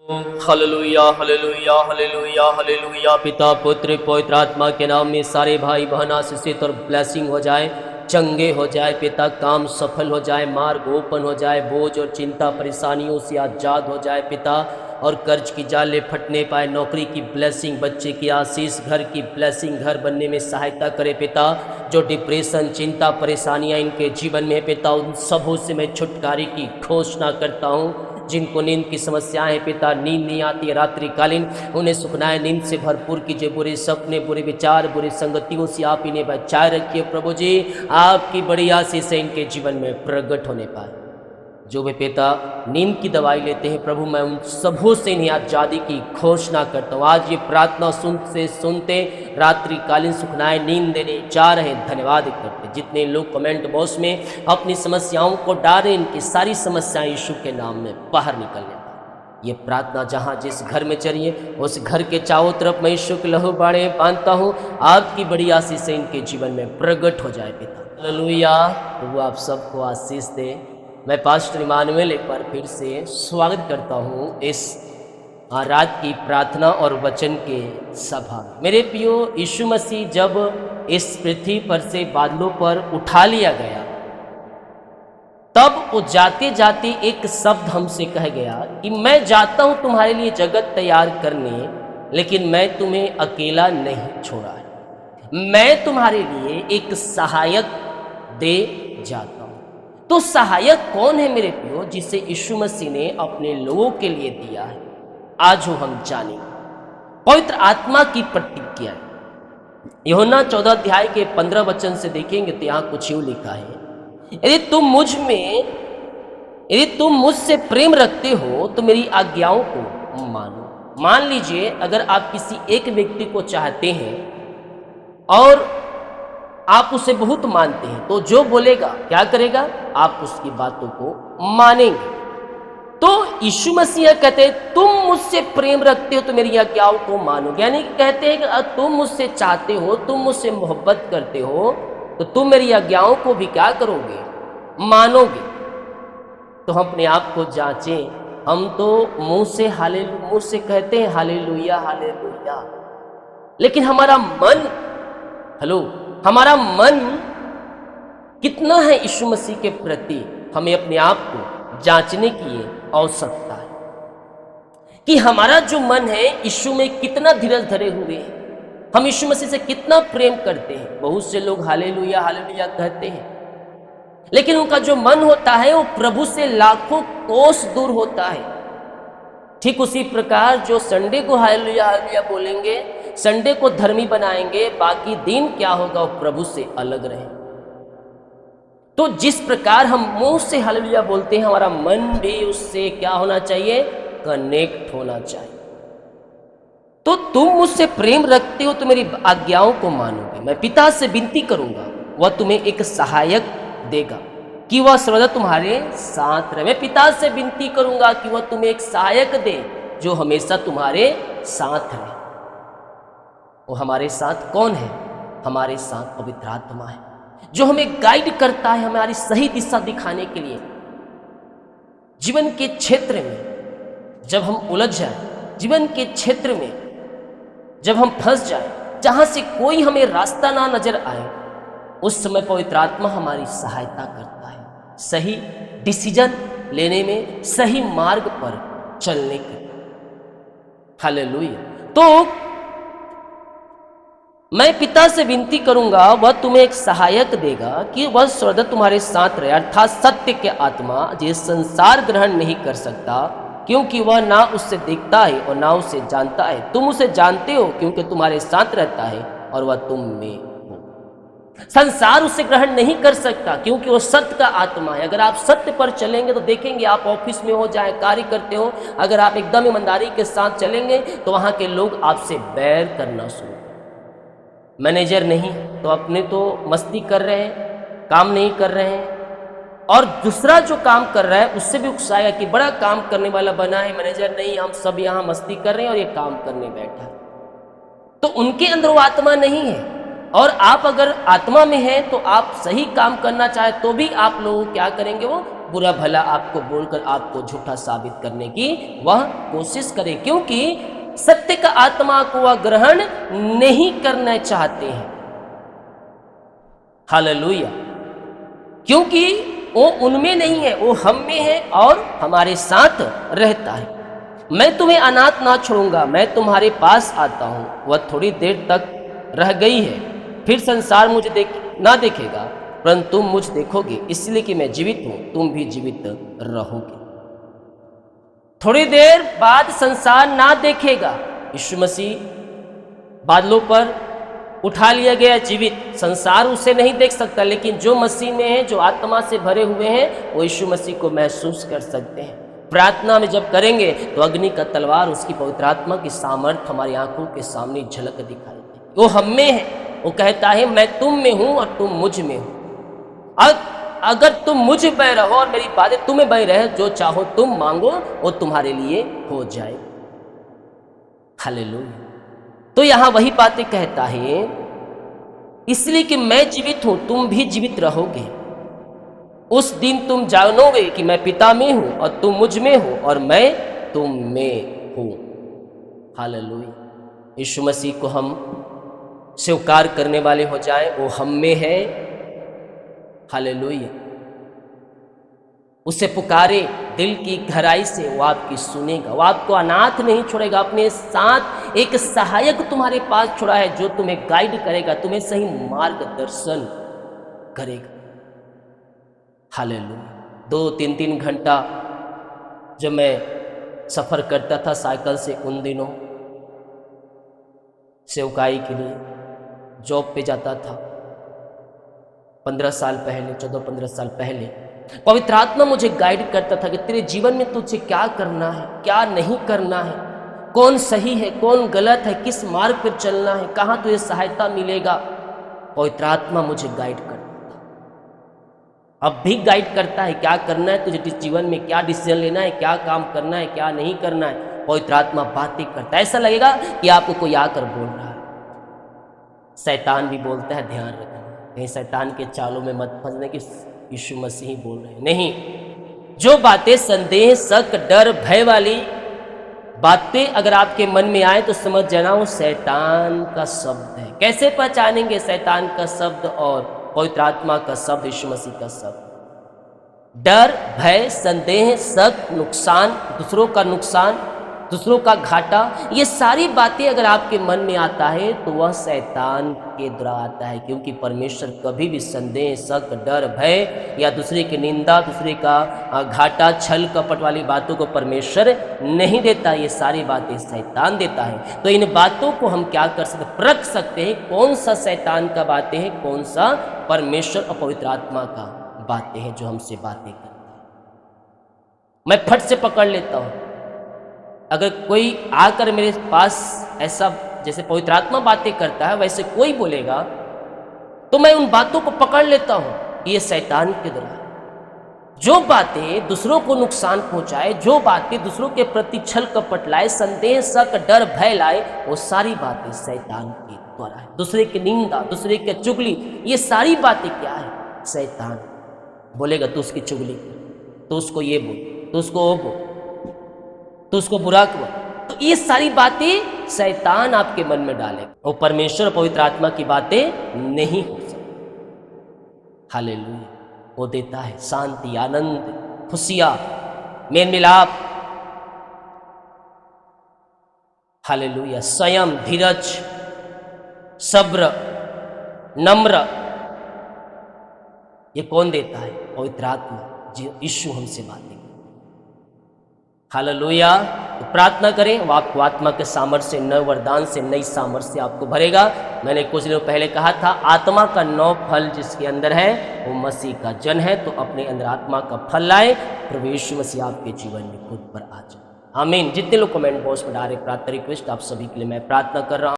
Hallelujah hallelujah hallelujah hallelujah. पिता पुत्र पवित्र आत्मा के नाम में सारे भाई बहन आशीषित और ब्लेसिंग हो जाए, चंगे हो जाए पिता, काम सफल हो जाए, मार्ग ओपन हो जाए, बोझ और चिंता परेशानियों से आज़ाद हो जाए पिता, और कर्ज की जाले फटने पाए, नौकरी की ब्लेसिंग, बच्चे की आशीष, घर की ब्लेसिंग, घर बनने में सहायता करे पिता। जो डिप्रेशन चिंता परेशानियां इनके जीवन में है पिता, उन सबों से मैं छुटकारे की घोषणा करता हूँ। जिनको नींद की समस्याएं हैं पिता, नींद नहीं आती है रात्रिकालीन, उन्हें सुखनाएं नींद से भरपूर कीजिए। बुरे सपने, बुरे विचार, बुरी संगतियों से आप इन्हें बचाए रखिए प्रभु जी। आपकी बड़ी आशीष से इनके जीवन में प्रकट होने पाए। जो भी पिता नींद की दवाई लेते हैं प्रभु, मैं उन सबों से इन्हें आज़ादी की घोषणा करता हूँ। आज ये प्रार्थना सुनते सुनते रात्रिकालीन सुखनाएं नींद देने जा रहे हैं, धन्यवाद करते। जितने लोग कमेंट बॉक्स में अपनी समस्याओं को डालें, इनकी सारी समस्याएं यीशु के नाम में बाहर निकलने पाए। ये प्रार्थना जहाँ जिस घर में चलिए, उस घर के चारों तरफ मैं यीशु के लहू बाड़े बांधता हूँ। आपकी बड़ी आशीष से इनके जीवन में प्रकट हो जाए पिता। हालेलुया। प्रभु आप सबको आशीष दे। मैं पास्टर इमानुएल एक बार फिर से स्वागत करता हूँ इस रात की प्रार्थना और वचन के सभा में। मेरे प्रियो, यीशु मसीह जब इस पृथ्वी पर से बादलों पर उठा लिया गया, तब वो जाते जाते एक शब्द हमसे कह गया कि मैं जाता हूँ तुम्हारे लिए जगत तैयार करने, लेकिन मैं तुम्हें अकेला नहीं छोड़ा है, मैं तुम्हारे लिए एक सहायक दे जाता हूँ। तो सहायक कौन है मेरे प्रियो, जिसे यीशु मसीह ने अपने लोगों के लिए दिया है? आज हो हम जानेंगे पवित्र आत्मा की प्रतिज्ञा। यूहन्ना 14 अध्याय के 15 वचन से देखेंगे तो यहाँ कुछ यूँ लिखा है, यदि तुम मुझसे प्रेम रखते हो तो मेरी आज्ञाओं को मानो। मान लीजिए अगर आप किसी एक व्यक्ति को चाहते हैं और आप उसे बहुत मानते हैं, तो जो बोलेगा क्या करेगा, आप उसकी बातों को मानेंगे। तो यीशु मसीह कहते हैं तुम मुझसे प्रेम रखते हो तो मेरी आज्ञाओं को मानो। यानी कहते हैं कि तुम मुझसे चाहते हो, तुम मुझसे मोहब्बत करते हो, तो तुम मेरी आज्ञाओं को भी क्या करोगे, मानोगे। तो हम अपने आप को जांचें। हम तो मुंह से कहते हैं हालेलुया हालेलुया, लेकिन हमारा मन कितना है यीशु मसीह के प्रति? हमें अपने आप को जांचने की आवश्यकता है कि हमारा जो मन है यीशु में कितना धीरज धरे हुए हैं, हम यीशु मसीह से कितना प्रेम करते हैं। बहुत से लोग हालेलुया हालेलुया कहते हैं, लेकिन उनका जो मन होता है वो प्रभु से लाखों कोस दूर होता है। ठीक उसी प्रकार जो संडे को हालेलुया हालेलुया बोलेंगे, संडे को धर्मी बनाएंगे, बाकी दिन क्या होगा, वो प्रभु से अलग रहे। तो जिस प्रकार हम मुंह से हालेलुया बोलते हैं, हमारा मन भी उससे क्या होना चाहिए, कनेक्ट होना चाहिए। तो तुम मुझसे प्रेम रखते हो तो मेरी आज्ञाओं को मानोगे। मैं पिता से विनती करूंगा, वह तुम्हें एक सहायक देगा कि वह सर्वदा तुम्हारे साथ रहे। मैं पिता से विनती करूंगा कि वह तुम्हें एक सहायक दे जो हमेशा तुम्हारे साथ रहे। वो हमारे साथ कौन है? हमारे साथ पवित्र आत्मा है, जो हमें गाइड करता है, हमारी सही दिशा दिखाने के लिए। जीवन के क्षेत्र में जब हम उलझ जाए, जीवन के क्षेत्र में जब हम फंस जाए, जहां से कोई हमें रास्ता ना नजर आए, उस समय पवित्र आत्मा हमारी सहायता करता है सही डिसीजन लेने में, सही मार्ग पर चलने के। हालेलुया। तो मैं पिता से विनती करूंगा, वह तुम्हें एक सहायक देगा कि वह सर्वदा तुम्हारे साथ रहे, अर्थात सत्य के आत्मा, जिसे संसार ग्रहण नहीं कर सकता, क्योंकि वह ना उससे देखता है और ना उसे जानता है। तुम उसे जानते हो क्योंकि तुम्हारे साथ रहता है और वह तुम में हो। संसार उसे ग्रहण नहीं कर सकता क्योंकि वो सत्य का आत्मा है। अगर आप सत्य पर चलेंगे तो देखेंगे, आप ऑफिस में हो जाए, कार्य करते हो, अगर आप एकदम ईमानदारी के साथ चलेंगे तो वहां के लोग आपसे बैर करना शुरू। मैनेजर नहीं तो अपने तो मस्ती कर रहे हैं, काम नहीं कर रहे हैं, और दूसरा जो काम कर रहा है उससे भी उकसाएगा कि बड़ा काम करने वाला बना है, मैनेजर नहीं, हम सब यहाँ मस्ती कर रहे हैं और ये काम करने बैठा है। तो उनके अंदर वो आत्मा नहीं है। और आप अगर आत्मा में हैं तो आप सही काम करना चाहे तो भी आप लोग क्या करेंगे, वो बुरा भला आपको बोलकर आपको झूठा साबित करने की वह कोशिश करे, क्योंकि सत्य का आत्मा को वह ग्रहण नहीं करना चाहते हैं। हालेलुया। क्योंकि वो उनमें नहीं है, वो हम में है और हमारे साथ रहता है। मैं तुम्हें अनाथ ना छोड़ूंगा, मैं तुम्हारे पास आता हूं। वह थोड़ी देर तक रह गई है, फिर संसार मुझे ना देखेगा, परंतु तुम मुझ देखोगे, इसलिए कि मैं जीवित हूं, तुम भी जीवित रहोगे। थोड़ी देर बाद संसार ना देखेगा। यीशु मसीह बादलों पर उठा लिया गया जीवित, संसार उसे नहीं देख सकता, लेकिन जो मसीह में है, जो आत्मा से भरे हुए हैं, वो यीशु मसीह को महसूस कर सकते हैं। प्रार्थना में जब करेंगे तो अग्नि का तलवार, उसकी पवित्र आत्मा की सामर्थ हमारी आंखों के सामने झलक दिखाई देगी। वो हम में है, वो कहता है मैं तुम में हूं और तुम मुझ में हो। अगर तुम मुझ में रहो और मेरी बातें तुम्हें बह रहे, जो चाहो तुम मांगो, वो तुम्हारे लिए हो जाए। हालेलुया। तो यहां वही बातें कहता है, इसलिए कि मैं जीवित हूं, तुम भी जीवित रहोगे। उस दिन तुम जानोगे कि मैं पिता में हूं और तुम मुझ में हो और मैं तुम में हूं। हालेलुया। यीशु मसीह को हम स्वीकार करने वाले हो जाए, वो हम में है। हालेलुया। उसे पुकारे दिल की गहराई से, वो आपकी सुनेगा, वो आपको अनाथ नहीं छोड़ेगा। अपने साथ एक सहायक तुम्हारे पास छोड़ा है, जो तुम्हें गाइड करेगा, तुम्हें सही मार्गदर्शन करेगा। हालेलुया। 2-3 घंटा जब मैं सफ़र करता था साइकिल से, उन दिनों सेवकाई के लिए जॉब पे जाता था, 15 साल पहले, 14-15 साल पहले, पवित्र आत्मा मुझे गाइड करता था कि तेरे जीवन में तुझे क्या करना है, क्या नहीं करना है, कौन सही है, कौन गलत है, किस मार्ग पर चलना है, कहाँ तुझे सहायता मिलेगा। पवित्र आत्मा मुझे गाइड करता था, अब भी गाइड करता है, क्या करना है तुझे, जीवन में क्या डिसीजन लेना है, क्या काम करना है, क्या नहीं करना है। पवित्र आत्मा बातें करता है, ऐसा लगेगा कि आपको कोई आकर बोल रहा है। शैतान भी बोलता है, ध्यान रखना, कहीं शैतान के चालों में मत फंसने की, यीशु मसीह ही बोल रहे हैं। नहीं, जो बातें संदेह, शक, डर, भय वाली बातें अगर आपके मन में आए तो समझ जाना वो शैतान का शब्द है। कैसे पहचानेंगे शैतान का शब्द और पवित्र आत्मा का शब्द, यीशु मसीह का शब्द? डर, भय, संदेह, शक, नुकसान, दूसरों का नुकसान, दूसरों का घाटा, ये सारी बातें अगर आपके मन में आता है तो वह शैतान के द्वारा आता है, क्योंकि परमेश्वर कभी भी संदेह, शक, डर, भय या दूसरे की निंदा, दूसरे का घाटा, छल कपट वाली बातों को परमेश्वर नहीं देता, ये सारी बातें शैतान देता है। तो इन बातों को हम क्या कर सकते, परख सकते हैं कौन सा शैतान का बातें हैं, कौन सा परमेश्वर और पवित्र आत्मा का बातें हैं जो हमसे बातें करते हैं। मैं फट से पकड़ लेता हूँ, अगर कोई आकर मेरे पास ऐसा जैसे पवित्र आत्मा बातें करता है वैसे कोई बोलेगा तो मैं उन बातों को पकड़ लेता हूं, ये शैतान के द्वारा। जो बातें दूसरों को नुकसान पहुंचाए, जो बातें दूसरों के प्रति छल कपट लाए, संदेह, शक, डर, भय लाए, वो सारी बातें शैतान के द्वारा है। दूसरे की निंदा, दूसरे की चुगली, ये सारी बातें क्या है, शैतान बोलेगा तू उसकी चुगली, तो उसको ये बोल, तो उसको वो बोल, तो उसको बुरा करो, तो ये सारी बातें शैतान आपके मन में डालेगा। वो परमेश्वर पवित्र आत्मा की बातें नहीं हो सकती। हालेलुया। वो देता है शांति, आनंद, खुशियां, मेल मिलाप। हालेलुया। संयम, धीरज, सब्र, नम्र, ये कौन देता है? पवित्र आत्मा, जो यीशु हमसे बातें। हालेलुया। तो प्रार्थना करें, वो आपको आत्मा के सामर्थ्य से, नए वरदान से, नई सामर्थ्य से आपको भरेगा। मैंने कुछ दिनों पहले कहा था, आत्मा का 9 फल जिसके अंदर है वो मसीह का जन है। तो अपने अंदर आत्मा का फल लाए, प्रभु यीशु मसीह आपके जीवन में खुद पर आ जाए। आमीन। जितने लोग कमेंट बॉक्स में डाल रहे प्रार्थना रिक्वेस्ट, आप सभी के लिए मैं प्रार्थना कर रहा हूँ।